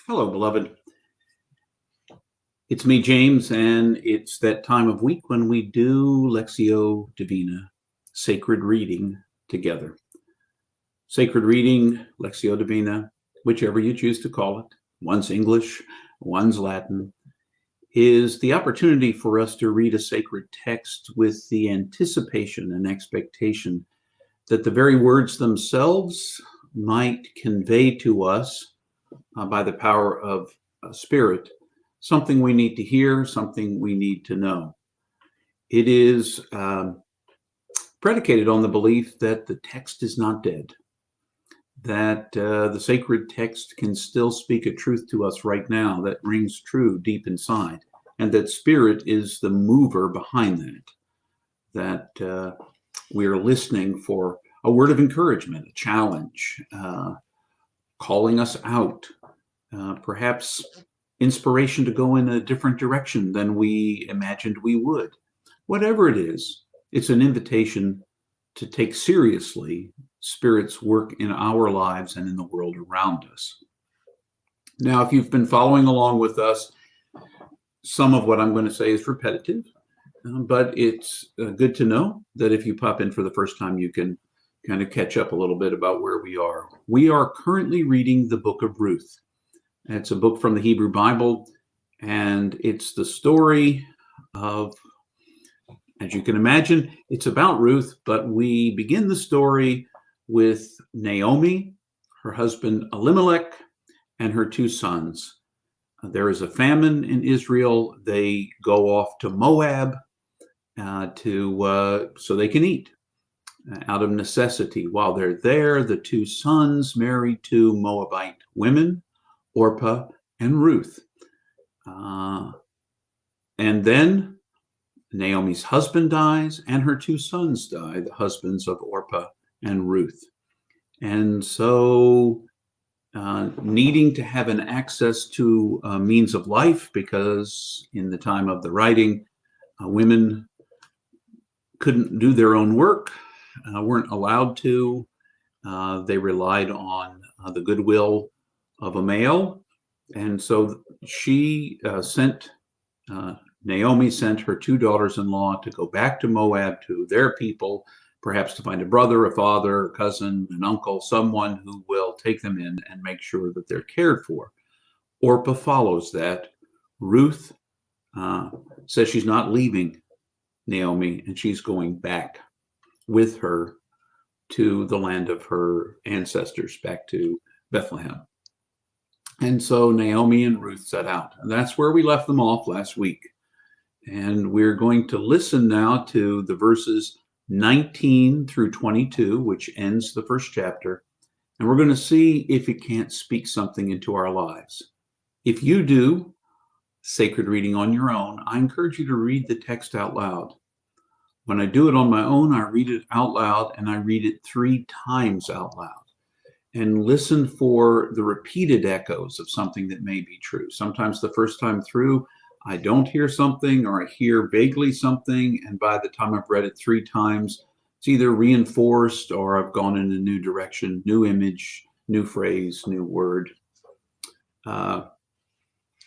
Hello, beloved. It's me, James, and it's that time of week when we do Lectio Divina, sacred reading together. Sacred reading, Lectio Divina, whichever you choose to call it, one's English, one's Latin, is the opportunity for us to read a sacred text with the anticipation and expectation that the very words themselves might convey to us by the power of Spirit, something we need to hear, something we need to know. It is predicated on the belief that the text is not dead, that the sacred text can still speak a truth to us right now that rings true deep inside, and that Spirit is the mover behind that we are listening for a word of encouragement, a challenge, calling us out, perhaps inspiration to go in a different direction than we imagined we would. Whatever it is, it's an invitation to take seriously Spirit's work in our lives and in the world around us. Now, if you've been following along with us, some of what I'm going to say is repetitive, but it's good to know that if you pop in for the first time, you can kind of catch up a little bit about where we are. We are currently reading the book of Ruth. It's a book from the Hebrew Bible, and it's the story of, as you can imagine, it's about Ruth, but we begin the story with Naomi, her husband Elimelech, and her two sons. There is a famine in Israel. They go off to Moab so they can eat out of necessity. While they're there, the two sons marry two Moabite women, Orpah and Ruth. And then Naomi's husband dies and her two sons die, the husbands of Orpah and Ruth. And so needing to have an access to means of life, because in the time of the writing, women couldn't do their own work, weren't allowed to. They relied on the goodwill of a male, and so Naomi sent her two daughters-in-law to go back to Moab, to their people, perhaps to find a brother, a father, a cousin, an uncle, someone who will take them in and make sure that they're cared for. Orpah follows that. Ruth says she's not leaving Naomi, and she's going back with her to the land of her ancestors, back to Bethlehem. And so Naomi and Ruth set out. And that's where we left them off last week. And we're going to listen now to the verses 19 through 22, which ends the first chapter. And we're going to see if it can't speak something into our lives. If you do sacred reading on your own, I encourage you to read the text out loud. When I do it on my own, I read it out loud, and I read it 3 times out loud. And listen for the repeated echoes of something that may be true. Sometimes the first time through, I don't hear something, or I hear vaguely something, and by the time I've read it 3 times, it's either reinforced or I've gone in a new direction, new image, new phrase, new word.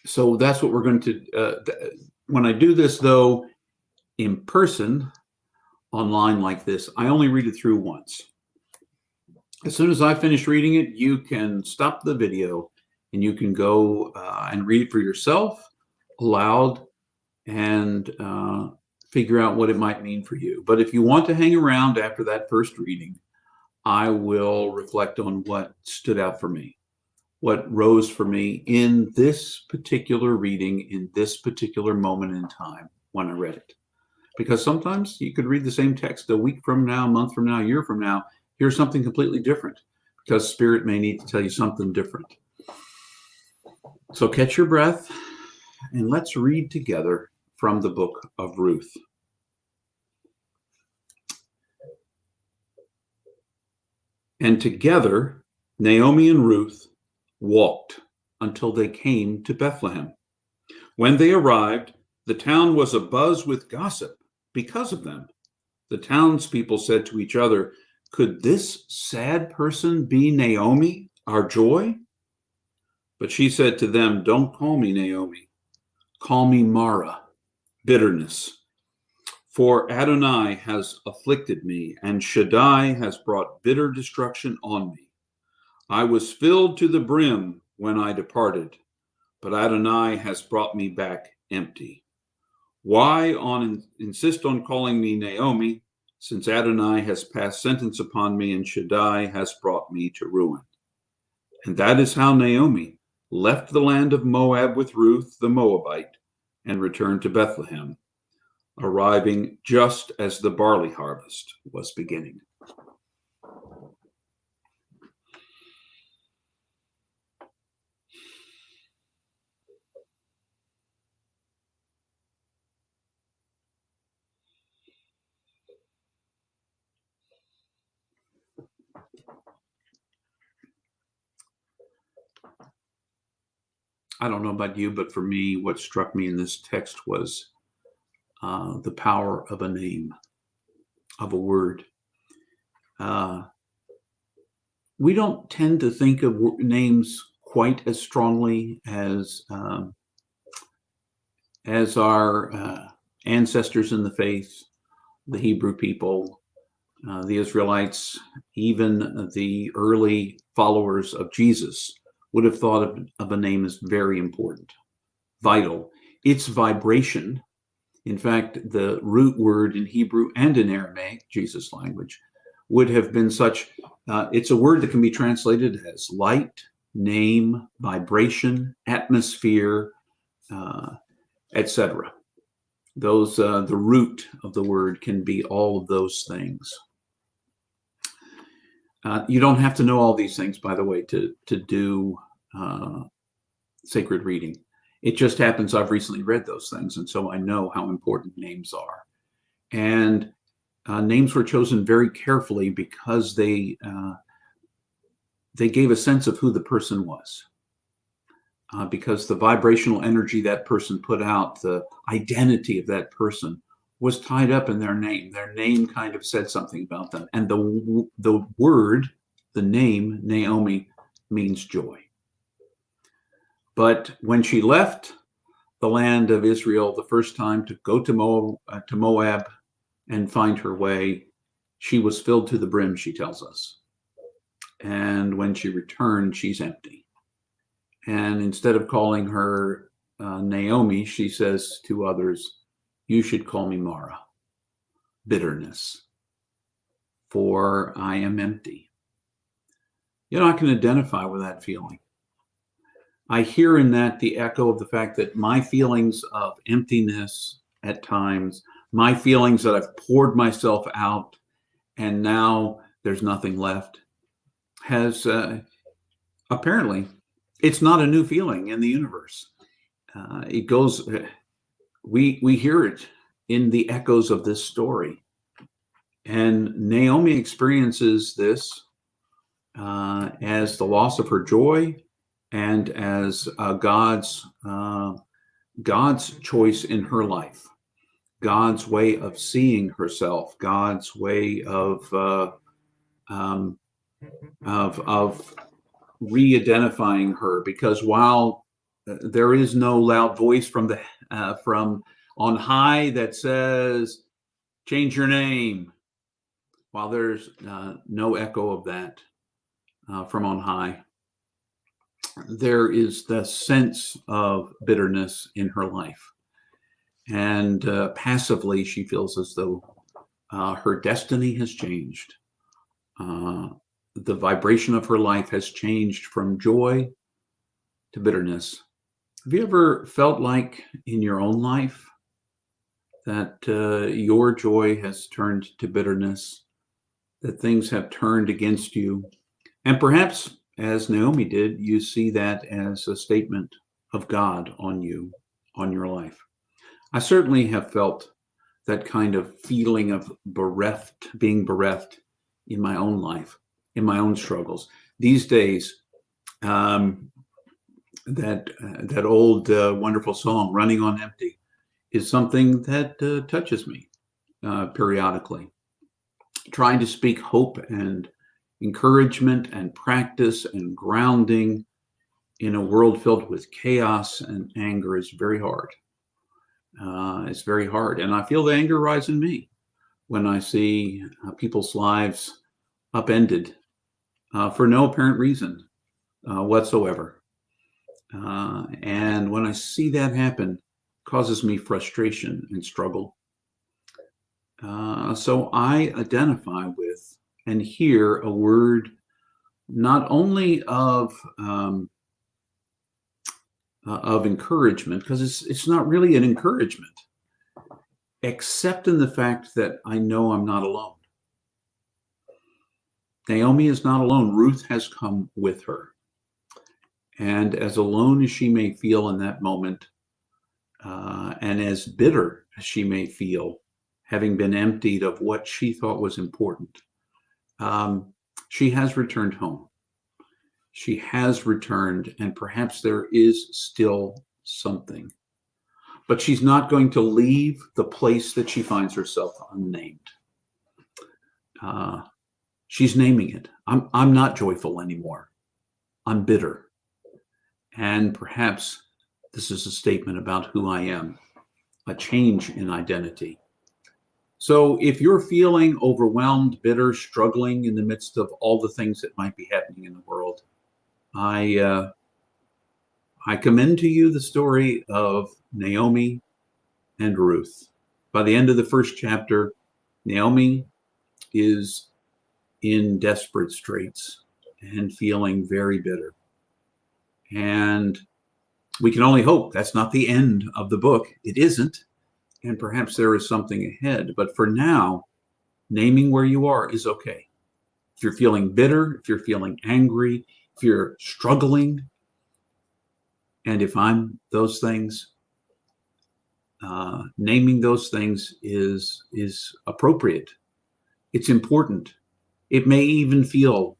So that's what we're going to, when I do this though, in person, online like this, I only read it through once. As soon as I finish reading it, you can stop the video and you can go and read it for yourself aloud and figure out what it might mean for you. But if you want to hang around after that first reading, I will reflect on what stood out for me, what rose for me in this particular reading, in this particular moment in time when I read it. Because sometimes you could read the same text a week from now, a month from now, a year from now, hear something completely different, because Spirit may need to tell you something different. So catch your breath and let's read together from the book of Ruth. And together, Naomi and Ruth walked until they came to Bethlehem. When they arrived, the town was abuzz with gossip because of them. The townspeople said to each other, "Could this sad person be Naomi, our joy?" But she said to them, "Don't call me Naomi. Call me Mara, bitterness. For Adonai has afflicted me, and Shaddai has brought bitter destruction on me. I was filled to the brim when I departed, but Adonai has brought me back empty. Why insist on calling me Naomi, since Adonai has passed sentence upon me and Shaddai has brought me to ruin?" And that is how Naomi left the land of Moab with Ruth the Moabite and returned to Bethlehem, arriving just as the barley harvest was beginning. I don't know about you, but for me, what struck me in this text was the power of a name, of a word. We don't tend to think of names quite as strongly as our ancestors in the faith, the Hebrew people, the Israelites, even the early followers of Jesus would have thought of a name as very important, vital. Its vibration, in fact, the root word in Hebrew and in Aramaic, Jesus' language, would have been such, it's a word that can be translated as light, name, vibration, atmosphere, etc. Those, the root of the word can be all of those things. You don't have to know all these things, by the way, to do sacred reading. It just happens I've recently read those things, and so I know how important names are. And names were chosen very carefully because they gave a sense of who the person was. Because the vibrational energy that person put out, the identity of that person was tied up in their name. Their name kind of said something about them. And the word, the name, Naomi, means joy. But when she left the land of Israel the first time to go to Moab and find her way, she was filled to the brim, she tells us. And when she returned, she's empty. And instead of calling her Naomi, she says to others, "You should call me Mara, bitterness, for I am empty." You know, I can identify with that feeling. I hear in that the echo of the fact that my feelings of emptiness at times, my feelings that I've poured myself out and now there's nothing left, has apparently, it's not a new feeling in the universe. It goes, we hear it in the echoes of this story. And Naomi experiences this as the loss of her joy and as God's choice in her life, God's way of seeing herself, God's way of re-identifying her. Because while there is no loud voice from on high that says, "Change your name," while there's no echo of that from on high, there is the sense of bitterness in her life. And passively, she feels as though her destiny has changed. The vibration of her life has changed from joy to bitterness. Have you ever felt like in your own life that your joy has turned to bitterness, that things have turned against you? And perhaps, as Naomi did, you see that as a statement of God on you, on your life. I certainly have felt that kind of feeling of being bereft in my own life, in my own struggles. These days, that old wonderful song, "Running on Empty," is something that touches me periodically. Trying to speak hope and encouragement and practice and grounding in a world filled with chaos and anger is very hard. It's very hard. And I feel the anger rise in me when I see people's lives upended for no apparent reason whatsoever. And when I see that happen, it causes me frustration and struggle. So I identify with and hear a word not only of encouragement, because it's not really an encouragement, except in the fact that I know I'm not alone. Naomi is not alone. Ruth has come with her. And as alone as she may feel in that moment, and as bitter as she may feel, having been emptied of what she thought was important, she has returned home. She has returned, and perhaps there is still something. But she's not going to leave the place that she finds herself unnamed. She's naming it. I'm not joyful anymore. I'm bitter. And perhaps this is a statement about who I am, a change in identity. So if you're feeling overwhelmed, bitter, struggling in the midst of all the things that might be happening in the world, I commend to you the story of Naomi and Ruth. By the end of the first chapter, Naomi is in desperate straits and feeling very bitter. And we can only hope that's not the end of the book. It isn't. And perhaps there is something ahead. But for now, naming where you are is okay. If you're feeling bitter, if you're feeling angry, if you're struggling, and if I'm those things, naming those things is appropriate. It's important. It may even feel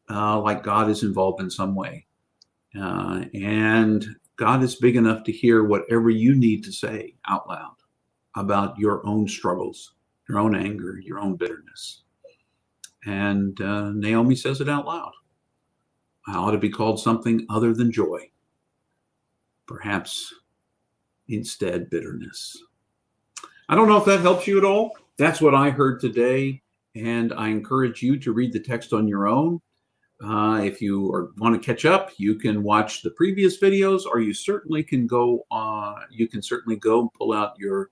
like God is involved in some way. And God is big enough to hear whatever you need to say out loud about your own struggles, your own anger, your own bitterness. And Naomi says it out loud. I ought to be called something other than joy. Perhaps instead bitterness. I don't know if that helps you at all. That's what I heard today. And I encourage you to read the text on your own. If you want to catch up, you can watch the previous videos, or you certainly can go. You can certainly go pull out your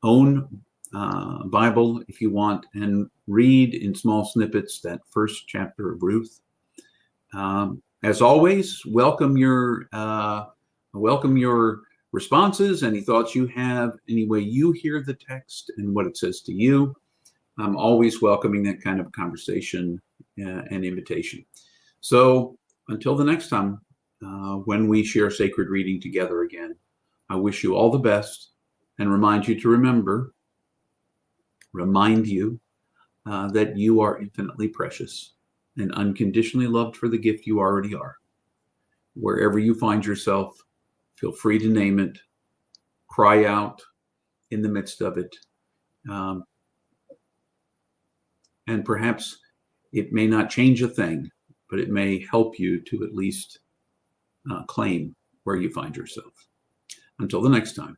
own Bible if you want and read in small snippets that first chapter of Ruth. As always, welcome your responses, any thoughts you have, any way you hear the text and what it says to you. I'm always welcoming that kind of conversation and invitation. So until the next time, when we share sacred reading together again, I wish you all the best and remind you that you are infinitely precious and unconditionally loved for the gift you already are. Wherever you find yourself, feel free to name it, cry out in the midst of it. And perhaps it may not change a thing, but it may help you to at least claim where you find yourself. Until the next time.